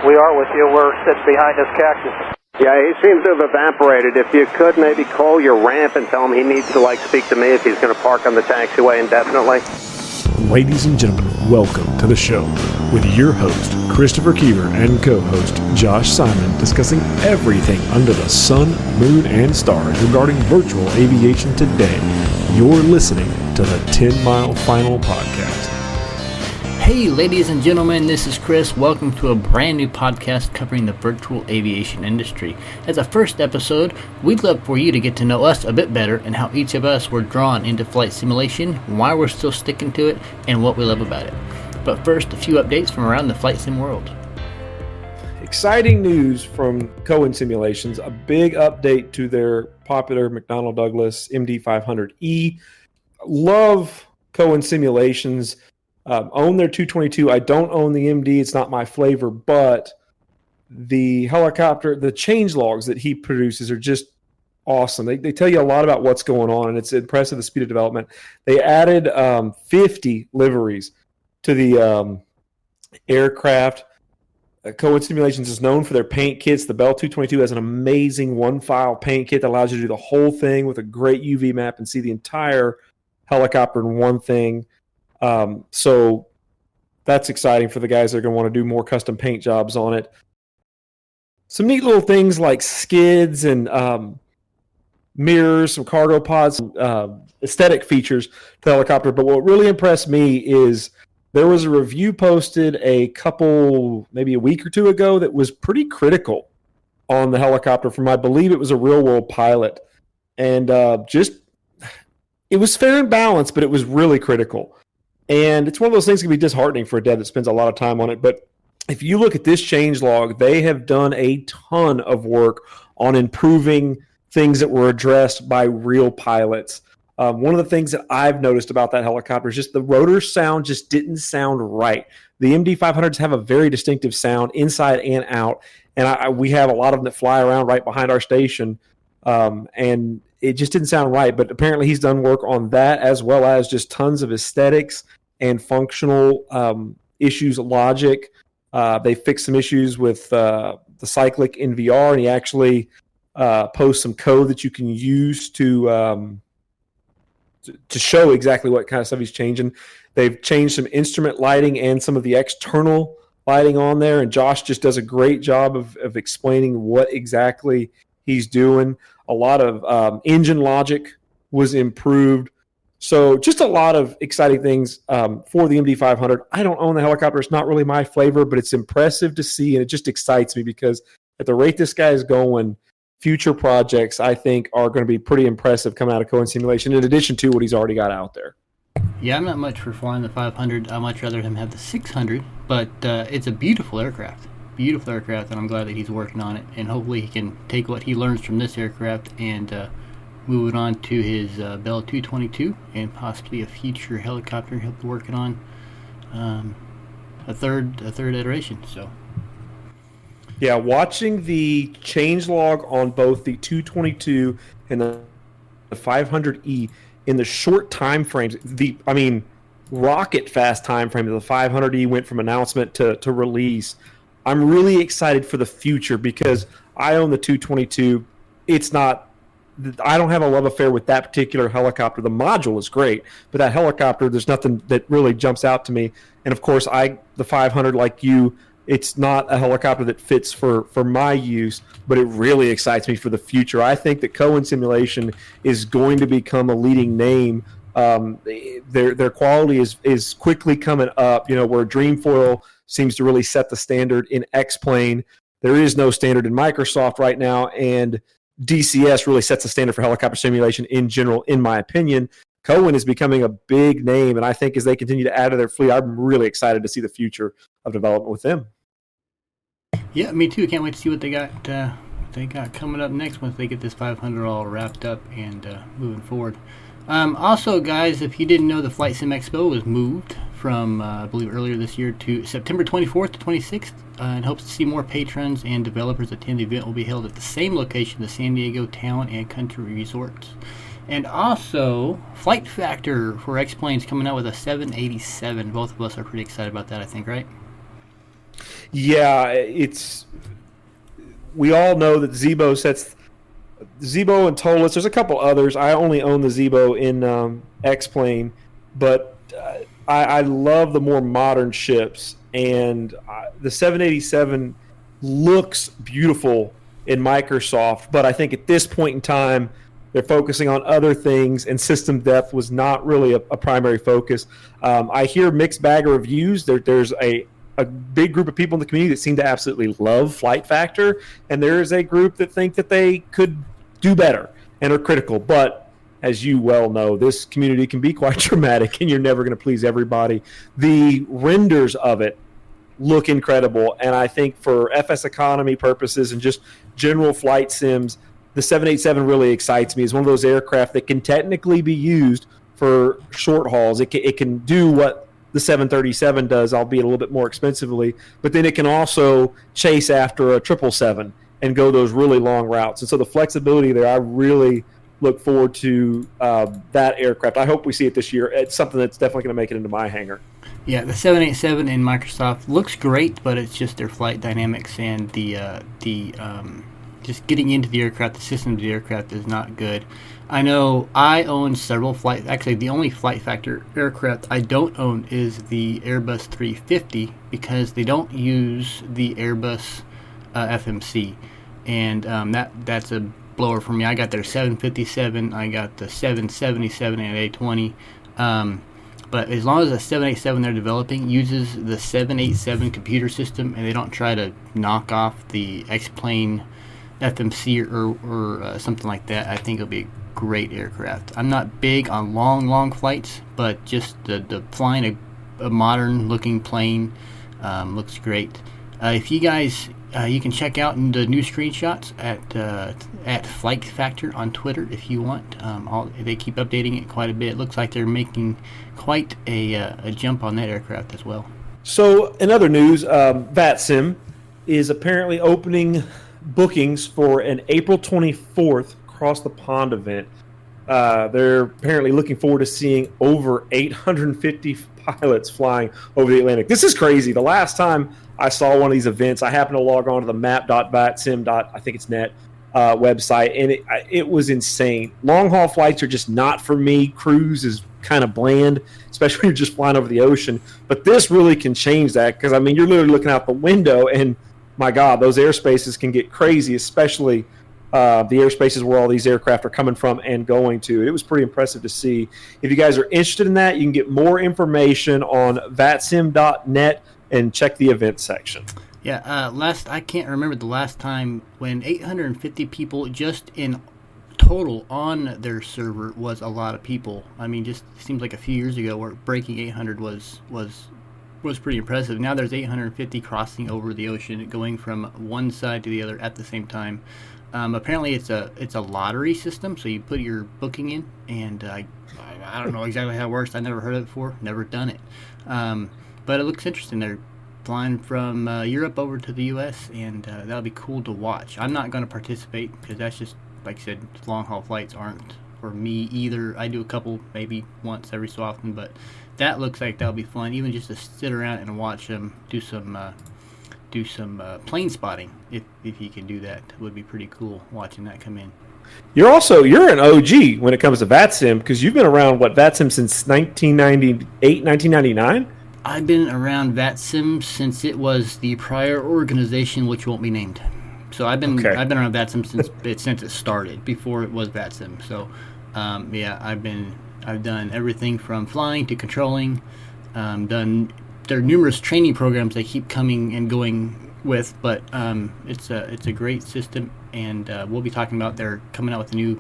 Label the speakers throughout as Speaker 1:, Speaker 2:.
Speaker 1: We are with you. We're sitting behind this cactus.
Speaker 2: Yeah, he seems to have evaporated. If you could maybe call your ramp and tell him he needs to speak to me if he's going to park on the taxiway indefinitely.
Speaker 3: Ladies and gentlemen, welcome to the show with your host, Christopher Keever, and co-host, Josh Simon, discussing everything under the sun, moon, and stars regarding virtual aviation today. You're listening to the TenMileFinal podcast.
Speaker 4: Hey ladies and gentlemen, this is Chris. Welcome to a brand new podcast covering the virtual aviation industry. As a first episode, we'd love for you to get to know us a bit better and how each of us were drawn into flight simulation, why we're still sticking to it, and what we love about it. But first, a few updates from around the flight sim world.
Speaker 3: Exciting news from Cowan Simulations, a big update to their popular McDonnell Douglas MD500E. Love Cowan Simulations. Own their 222. I don't own the MD. It's not my flavor, but the helicopter, the change logs that he produces are just awesome. They tell you a lot about what's going on, and it's impressive, the speed of development. They added 50 liveries to the aircraft. Cowan Simulations is known for their paint kits. The Bell 222 has an amazing one-file paint kit that allows you to do the whole thing with a great UV map and see the entire helicopter in one thing. So that's exciting for the guys that are going to want to do more custom paint jobs on it. Some neat little things like skids and mirrors, some cargo pods, aesthetic features to the helicopter. But what really impressed me is there was a review posted maybe a week or two ago that was pretty critical on the helicopter from, I believe it was a real-world pilot. And it was fair and balanced, but it was really critical. And it's one of those things that can be disheartening for a dev that spends a lot of time on it. But if you look at this changelog, they have done a ton of work on improving things that were addressed by real pilots. One of the things that I've noticed about that helicopter is just the rotor sound just didn't sound right. The MD500s have a very distinctive sound inside and out. And we have a lot of them that fly around right behind our station. And it just didn't sound right, but apparently he's done work on that as well as just tons of aesthetics and functional issues, logic. They fixed some issues with the cyclic in VR, and he actually posts some code that you can use to show exactly what kind of stuff he's changing. They've changed some instrument lighting and some of the external lighting on there, and Josh just does a great job of explaining what exactly he's doing. A lot of engine logic was improved. So just a lot of exciting things for the MD500. I don't own the helicopter. It's not really my flavor, but it's impressive to see, and it just excites me because at the rate this guy is going, future projects, I think, are going to be pretty impressive coming out of Cowan Simulation, in addition to what he's already got out there.
Speaker 4: Yeah, I'm not much for flying the 500. I'd much rather him have the 600, but it's a beautiful aircraft. Beautiful aircraft, and I'm glad that he's working on it, and hopefully he can take what he learns from this aircraft and move it on to his Bell 222 and possibly a future helicopter he'll be working on a third iteration. So
Speaker 3: yeah, watching the changelog on both the 222 and the 500E in the short time frames, rocket fast time frame of the 500E went from announcement to release. I'm really excited for the future because I own the 222. I don't have a love affair with that particular helicopter. The module is great, but that helicopter, there's nothing that really jumps out to me. And of course, the 500, like you, it's not a helicopter that fits for my use, but it really excites me for the future. I think that Cowan Simulation is going to become a leading name. Their quality is quickly coming up, where Dreamfoil seems to really set the standard in X-Plane. There is no standard in Microsoft right now, and DCS really sets the standard for helicopter simulation in general, in my opinion. Cowan is becoming a big name, and I think as they continue to add to their fleet, I'm really excited to see the future of development with them.
Speaker 4: Yeah, me too. Can't wait to see what they got coming up next once they get this 500 all wrapped up and moving forward. Also, guys, if you didn't know, the FlightsimExpo was moved from, I believe, earlier this year to September 24th to 26th, and hopes to see more patrons and developers attend. The event will be held at the same location, the San Diego Town and Country Resorts. And also, Flight Factor for X-Planes coming out with a 787. Both of us are pretty excited about that, I think, right?
Speaker 3: Yeah, we all know that Zebo and Tolis. There's a couple others. I only own the Zebo in X-Plane, but I love the more modern ships, and the 787 looks beautiful in Microsoft, but I think at this point in time, they're focusing on other things, and system depth was not really a primary focus. I hear mixed bag of reviews. There's a big group of people in the community that seem to absolutely love Flight Factor, and there is a group that think that they could do better and are critical. But as you well know, this community can be quite dramatic, and you're never going to please everybody. The renders of it look incredible, and I think for FS economy purposes and just general flight sims, the 787 really excites me. It's one of those aircraft that can technically be used for short hauls. It can do what the 737 does, albeit a little bit more expensively, but then it can also chase after a 777 and go those really long routes. And so the flexibility there, I really look forward to that aircraft. I hope we see it this year. It's something that's definitely going to make it into my hangar.
Speaker 4: Yeah, the 787 in Microsoft looks great, but it's just their flight dynamics and the just getting into the aircraft, the system of the aircraft is not good. I know I own several actually the only Flight Factor aircraft I don't own is the Airbus 350 because they don't use the Airbus FMC, and that's a blower for me. I got their 757, I got the 777 and A20, but as long as the 787 they're developing uses the 787 computer system and they don't try to knock off the X-Plane FMC or something like that, I think it'll be a great aircraft. I'm not big on long flights, but just the flying a modern looking plane looks great. If you guys you can check out the new screenshots at Flight Factor on Twitter if you want. They keep updating it quite a bit. It looks like they're making quite a jump on that aircraft as well.
Speaker 3: So in other news, Vatsim is apparently opening bookings for an April 24th Across the Pond event. They're apparently looking forward to seeing over 850 pilots flying over the Atlantic. This is crazy. The last time I saw one of these events, I happened to log on to the map.vatsim. I think it's net website, and it was insane. Long haul flights are just not for me. Cruise is kind of bland, especially when you're just flying over the ocean. But this really can change that because, I mean, you're literally looking out the window and my God, those airspaces can get crazy, especially the airspaces where all these aircraft are coming from and going to. It was pretty impressive to see. If you guys are interested in that, you can get more information on vatsim.net and check the event section.
Speaker 4: Yeah, I can't remember the last time when 850 people just in total on their server was a lot of people. I mean, just seems like a few years ago where breaking 800 was pretty impressive. Now there's 850 crossing over the ocean, going from one side to the other at the same time. Apparently, it's a lottery system, so you put your booking in, and I don't know exactly how it works. I never heard of it before, never done it, but it looks interesting. They're flying from Europe over to the U.S., and that'll be cool to watch. I'm not going to participate because that's just, like I said, long haul flights aren't for me either. I do a couple, maybe once every so often, but that looks like that'll be fun, even just to sit around and watch them do some plane spotting. If you can do that, it would be pretty cool watching that come in.
Speaker 3: You're an OG when it comes to Vatsim because you've been around Vatsim since 1998, 1999.
Speaker 4: I've been around Vatsim since it was the prior organization, which won't be named. So I've been around Vatsim since it started, before it was Vatsim. So yeah, I've done everything from flying to controlling. There are numerous training programs they keep coming and going with, but it's a great system, and we'll be talking about they're coming out with a new,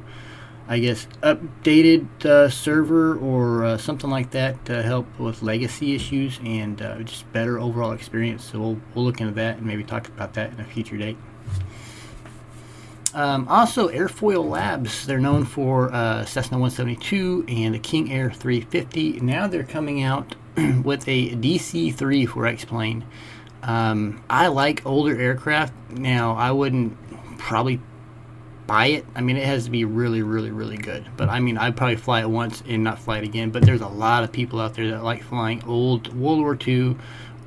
Speaker 4: I guess, updated server or something like that to help with legacy issues and just better overall experience. So we'll look into that and maybe talk about that in a future date. Also, Airfoillabs, they're known for Cessna 172 and a King Air 350. Now they're coming out with a DC-3 for X-Plane. I like older aircraft. Now, I wouldn't probably buy it. I mean, it has to be really, really, really good. But, I mean, I'd probably fly it once and not fly it again. But there's a lot of people out there that like flying old World War II,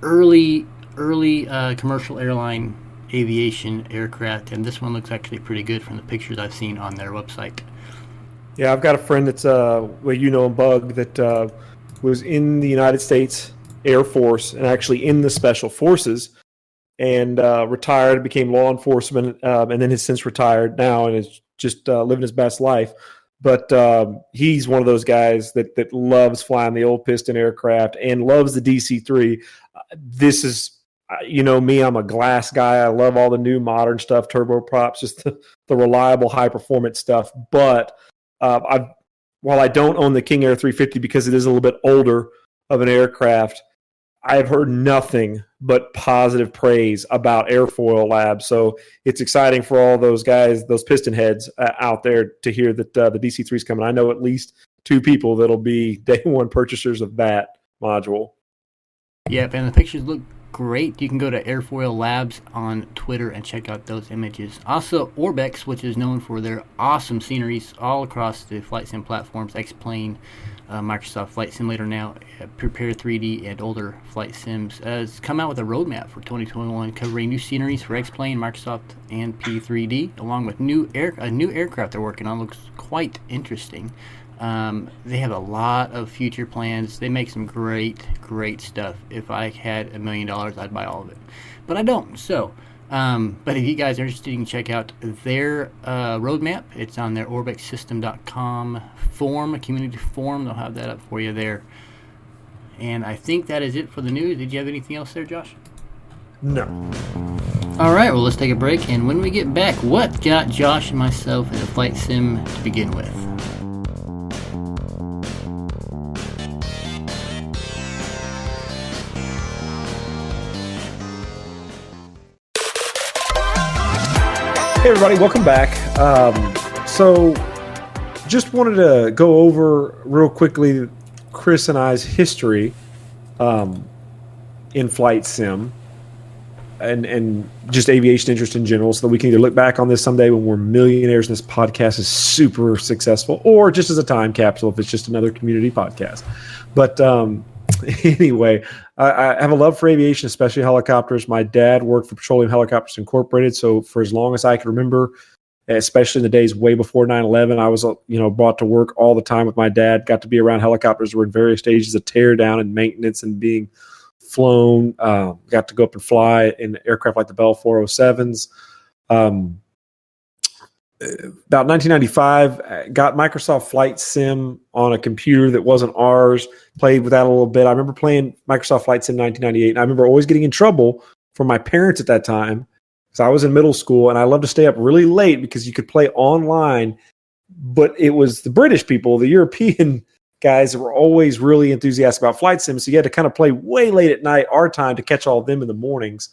Speaker 4: early early commercial airline aviation aircraft, and this one looks actually pretty good from the pictures I've seen on their website.
Speaker 3: Yeah, I've got a friend that's Bug, that was in the United States Air Force and actually in the Special Forces, and retired, became law enforcement, and then has since retired now and is just living his best life. But he's one of those guys that loves flying the old piston aircraft and loves the DC-3. This is, me, I'm a glass guy. I love all the new modern stuff, turboprops, just the reliable, high-performance stuff. But while I don't own the King Air 350 because it is a little bit older of an aircraft, I've heard nothing but positive praise about Airfoillabs. So it's exciting for all those guys, those piston heads out there, to hear that the DC-3 is coming. I know at least 2 people that'll be day one purchasers of that module.
Speaker 4: Yep, and the pictures look great. You can go to Airfoillabs on Twitter and check out those images. Also, Orbx, which is known for their awesome sceneries all across the flight sim platforms, X-Plane, Microsoft Flight Simulator now, Prepare 3D, and older flight sims, has come out with a roadmap for 2021 covering new sceneries for X-Plane, Microsoft, and P3D, along with a new aircraft they're working on. Looks quite interesting. They have a lot of future plans. They make some great stuff. If I had $1 million, I'd buy all of it, but I don't. So, but if you guys are interested, you can check out their roadmap. It's on their orbxsystem.com forum, community forum. They'll have that up for you there. And I think that is it for the news. Did you have anything else there, Josh?
Speaker 3: No.
Speaker 4: All right, well, let's take a break, and when we get back, what got Josh and myself in the flight sim to begin with?
Speaker 3: Hey everybody, welcome back. So just wanted to go over real quickly Chris and I's history in flight sim and just aviation interest in general, so that we can either look back on this someday when we're millionaires and this podcast is super successful, or just as a time capsule if it's just another community podcast. But anyway, I have a love for aviation, especially helicopters. My dad worked for Petroleum Helicopters Incorporated, so for as long as I can remember, especially in the days way before 9/11, I was brought to work all the time with my dad. Got to be around helicopters. We're in various stages of tear down and maintenance and being flown. Got to go up and fly in aircraft like the Bell 407s. About 1995, got Microsoft Flight Sim on a computer that wasn't ours, played with that a little bit. I remember playing Microsoft Flight Sim 1998, and I remember always getting in trouble from my parents at that time, because I was in middle school, and I loved to stay up really late because you could play online, but it was the British people, the European guys, that were always really enthusiastic about Flight Sim, so you had to kind of play way late at night, our time, to catch all of them in the mornings.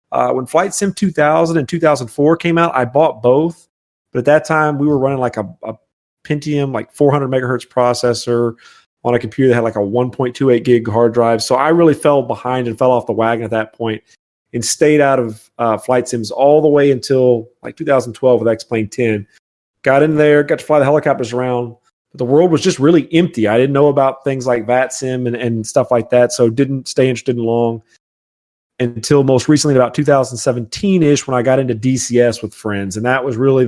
Speaker 3: When Flight Sim 2000 and 2004 came out, I bought both. But at that time, we were running like a Pentium, like 400 megahertz processor on a computer that had like a 1.28 gig hard drive. So I really fell behind and fell off the wagon at that point, and stayed out of flight sims all the way until like 2012 with X-Plane 10. Got in there, got to fly the helicopters around. But the world was just really empty. I didn't know about things like Vatsim and stuff like that, so didn't stay interested in long until most recently, about 2017-ish, when I got into DCS with friends. And that was really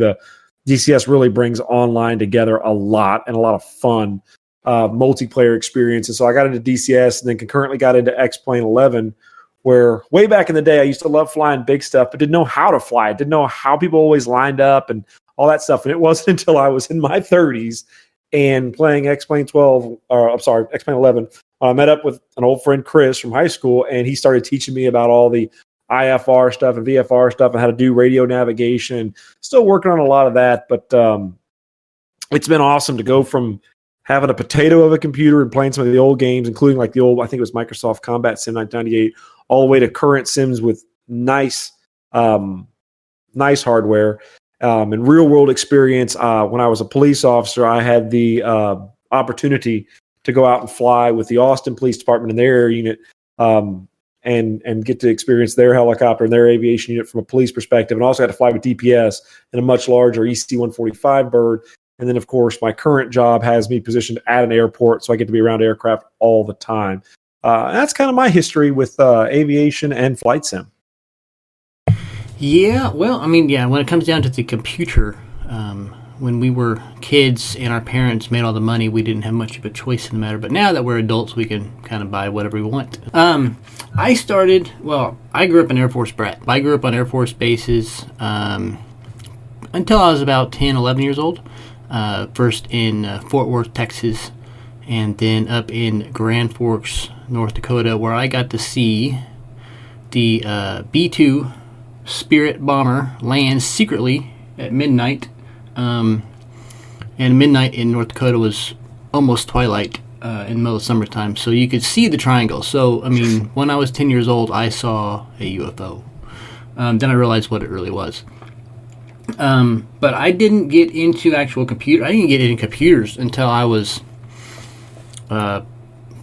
Speaker 3: DCS really brings online together a lot, and a lot of fun multiplayer experiences. So I got into DCS and then concurrently got into X-Plane 11, where way back in the day, I used to love flying big stuff, but didn't know how to fly it. Didn't know how people always lined up and all that stuff. And it wasn't until I was in my 30s and playing X-Plane 11, I met up with an old friend, Chris, from high school, and he started teaching me about all the IFR stuff and VFR stuff and how to do radio navigation. Still working on a lot of that, but it's been awesome to go from having a potato of a computer and playing some of the old games, including like the old, I think it was Microsoft Combat Sim 1998, all the way to current sims with nice hardware and real world experience. When I was a police officer, I had the opportunity to go out and fly with the Austin Police Department and their air unit, and get to experience their helicopter and their aviation unit from a police perspective, and also had to fly with DPS in a much larger EC-145 bird. And then, of course, my current job has me positioned at an airport, so I get to be around aircraft all the time. That's kind of my history with aviation and flight sim.
Speaker 4: Yeah, well, I mean, yeah, when it comes down to the computer, when we were kids and our parents made all the money, we didn't have much of a choice in the matter. But now that we're adults, we can kind of buy whatever we want. I grew up an Air Force brat. I grew up on Air Force bases until I was about 10, 11 years old. First in Fort Worth, Texas, and then up in Grand Forks, North Dakota, where I got to see the B-2 Spirit bomber land secretly at midnight. And midnight in North Dakota was almost twilight in the middle of summertime, so you could see the triangle. So, I mean, when I was 10 years old, I saw a UFO. Then I realized what it really was. But I didn't get into actual computer. I didn't get into computers until I was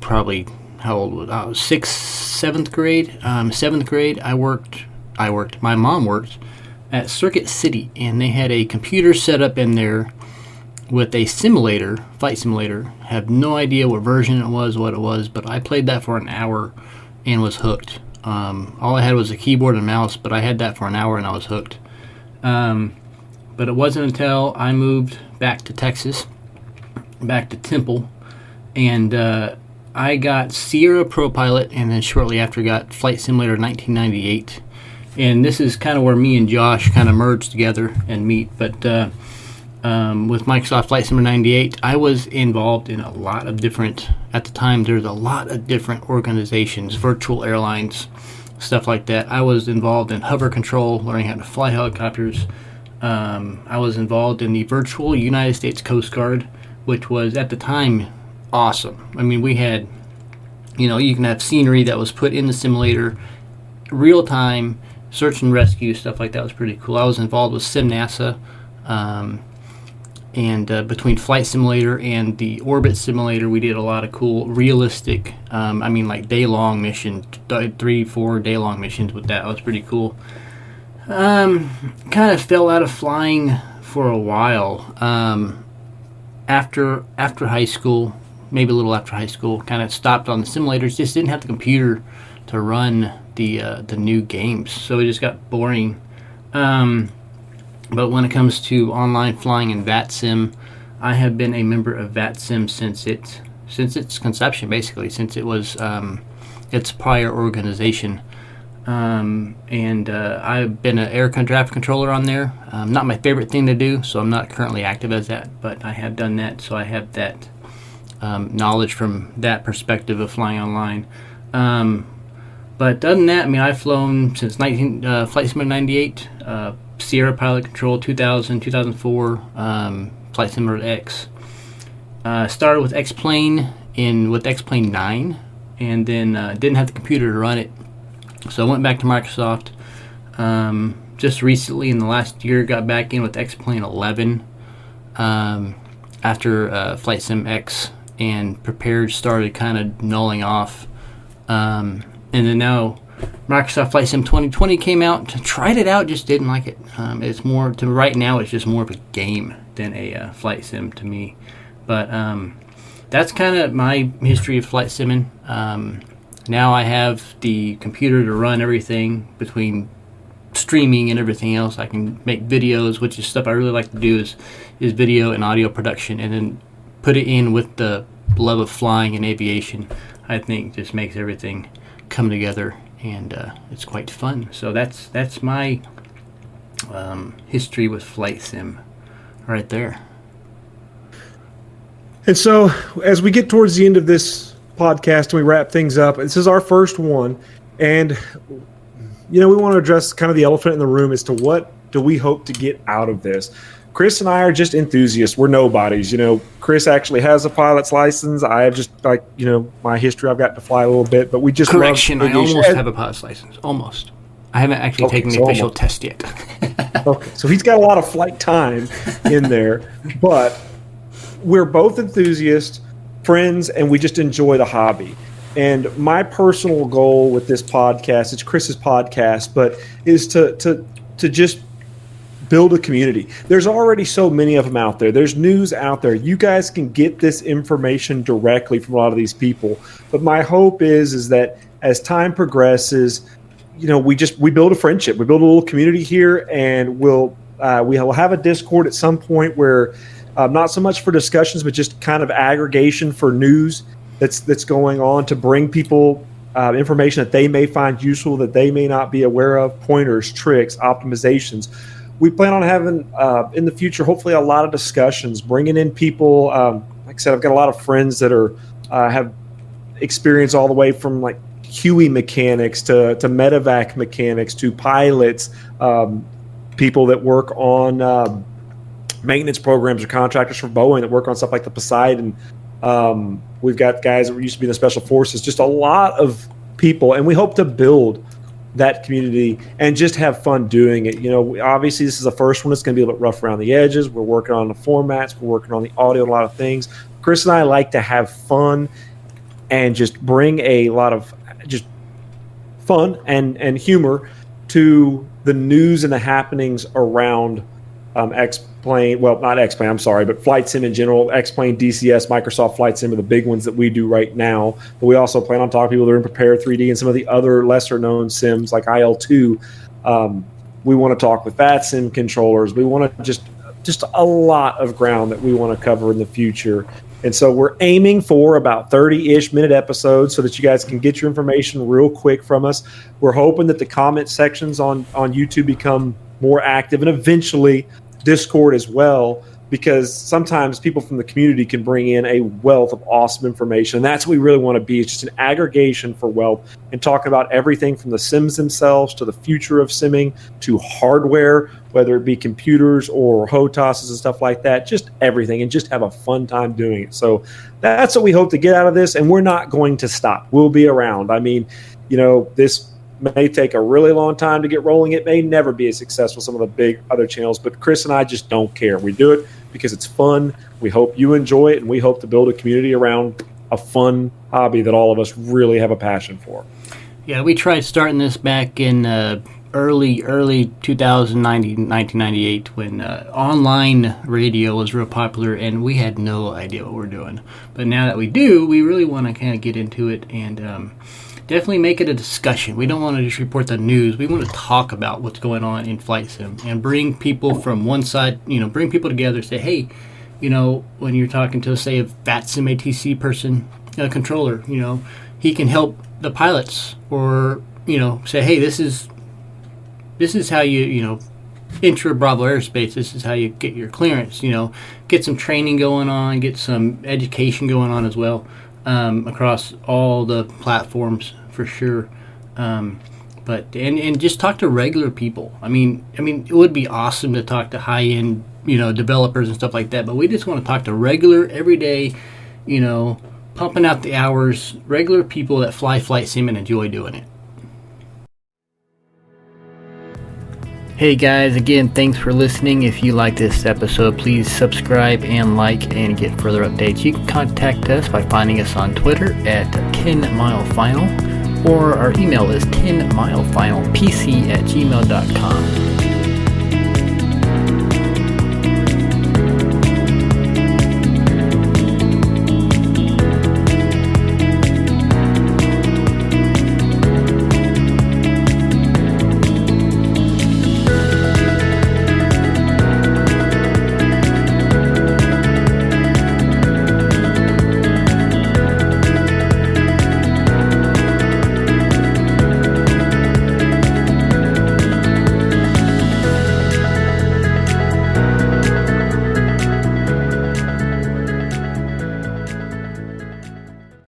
Speaker 4: probably, how old was I? I was 7th grade. 7th grade, my mom worked at Circuit City, and they had a computer set up in there with a simulator, flight simulator. Have no idea what version it was, what it was, but I played that for an hour and was hooked. All I had was a keyboard and mouse, but I had that for an hour and I was hooked. But it wasn't until I moved back to Texas, back to Temple, and I got Sierra Pro Pilot, and then shortly after got Flight Simulator 1998. And this is kind of where me and Josh kind of merged together and meet. But with Microsoft Flight Simulator 98, I was involved in a lot of different, at the time, there was a lot of different organizations, virtual airlines, stuff like that. I was involved in hover control, learning how to fly helicopters. I was involved in the virtual United States Coast Guard, which was, at the time, awesome. I mean, we had, you can have scenery that was put in the simulator, real-time, search and rescue, stuff like that was pretty cool. I was involved with SimNASA, and between Flight Simulator and the Orbx simulator, we did a lot of cool, realistic, like day-long missions, 3-4 day-long missions with that. That was pretty cool. Kind of fell out of flying for a while. After high school, maybe a little after high school, kind of stopped on the simulators. Just didn't have the computer to run the new games, so it just got boring. But when it comes to online flying and Vatsim, I have been a member of Vatsim since its conception, basically, since it was its prior organization. And I've been an air traffic controller on there. Not my favorite thing to do, so I'm not currently active as that, but I have done that, so I have that knowledge from that perspective of flying online. But other than that, I mean, I've flown since Flight Simulator 98, Sierra Pilot Control 2000, 2004, Flight Simulator X. Started with X-Plane with X-Plane 9, and then didn't have the computer to run it. So I went back to Microsoft. Just recently, in the last year, got back in with X-Plane 11 after Flightsim X, and started kind of nulling off. And then now Microsoft Flight Sim 2020 came out. Tried it out, just didn't like it. It's more, to right now, it's just more of a game than a flight sim to me. But that's kind of my history of flight simming. Now I have the computer to run everything between streaming and everything else. I can make videos, which is stuff I really like to do, is video and audio production, and then put it in with the love of flying and aviation. I think just makes everything come together, and it's quite fun. So that's my history with flight sim right there.
Speaker 3: And so as we get towards the end of this podcast and we wrap things up, this is our first one, and we want to address kind of the elephant in the room as to what do we hope to get out of this. Chris and I are just enthusiasts. We're nobodies. Chris actually has a pilot's license. I have just, my history. I've got to fly a little bit, but we just
Speaker 4: Correction,
Speaker 3: love
Speaker 4: I almost have a pilot's license. Almost. I haven't actually taken the official test yet.
Speaker 3: Okay, so he's got a lot of flight time in there, but we're both enthusiasts, friends, and we just enjoy the hobby. And my personal goal with this podcast, it's Chris's podcast, but is to just build a community. There's already so many of them out there. There's news out there. You guys can get this information directly from a lot of these people. But my hope is that as time progresses, you know, we build a friendship. We build a little community here, and we'll have a Discord at some point where not so much for discussions, but just kind of aggregation for news that's going on, to bring people information that they may find useful, that they may not be aware of, pointers, tricks, optimizations. We plan on having, in the future, hopefully a lot of discussions, bringing in people. Like I said, I've got a lot of friends that have experience all the way from like Huey mechanics to medevac mechanics to pilots, people that work on maintenance programs or contractors for Boeing that work on stuff like the Poseidon. We've got guys that used to be in the Special Forces, just a lot of people, and we hope to build that community and just have fun doing it. You know, obviously this is the first one. It's going to be a little bit rough around the edges. We're working on the formats. We're working on the audio and a lot of things. Chris and I like to have fun and just bring a lot of just fun and humor to the news and the happenings around X-Plane. Well, not X-Plane, I'm sorry, but Flight Sim in general. X-Plane, DCS, Microsoft Flight Sim are the big ones that we do right now. But we also plan on talking to people that are in Prepare 3D and some of the other lesser-known sims like IL2. We want to talk with Vatsim controllers. We want to just a lot of ground that we want to cover in the future. And so we're aiming for about 30-ish minute episodes so that you guys can get your information real quick from us. We're hoping that the comment sections on YouTube become more active, and eventually Discord as well, because sometimes people from the community can bring in a wealth of awesome information. And that's what we really want to be. It's just an aggregation for wealth and talking about everything from the sims themselves to the future of simming to hardware, whether it be computers or HOTASs and stuff like that, just everything, and just have a fun time doing it. So that's what we hope to get out of this, and we're not going to stop. We'll be around. I mean, you know, this may take a really long time to get rolling. It may never be as successful as some of the big other channels, but Chris and I just don't care. We do it because it's fun. We hope you enjoy it, and we hope to build a community around a fun hobby that all of us really have a passion for.
Speaker 4: Yeah, we tried starting this back in early 1998 when online radio was real popular, and we had no idea what we're doing. But now that we do, we really want to kind of get into it and definitely make it a discussion. We don't want to just report the news. We want to talk about what's going on in Flight Sim and bring people from one side, you know, bring people together, say, hey, you know, when you're talking to, say, a Vatsim ATC person, a controller, you know, he can help the pilots, or, you know, say, hey, this is how you know, enter Bravo airspace. This is how you get your clearance, you know, get some training going on, get some education going on as well. Across all the platforms for sure, but just talk to regular people. I mean, it would be awesome to talk to high-end, you know, developers and stuff like that. But we just want to talk to regular, everyday, you know, pumping out the hours, regular people that fly Flight Sim and enjoy doing it. Hey guys, again, thanks for listening. If you like this episode, please subscribe and like and get further updates. You can contact us by finding us on Twitter at TenMileFinal, or our email is TenMileFinalPC@gmail.com.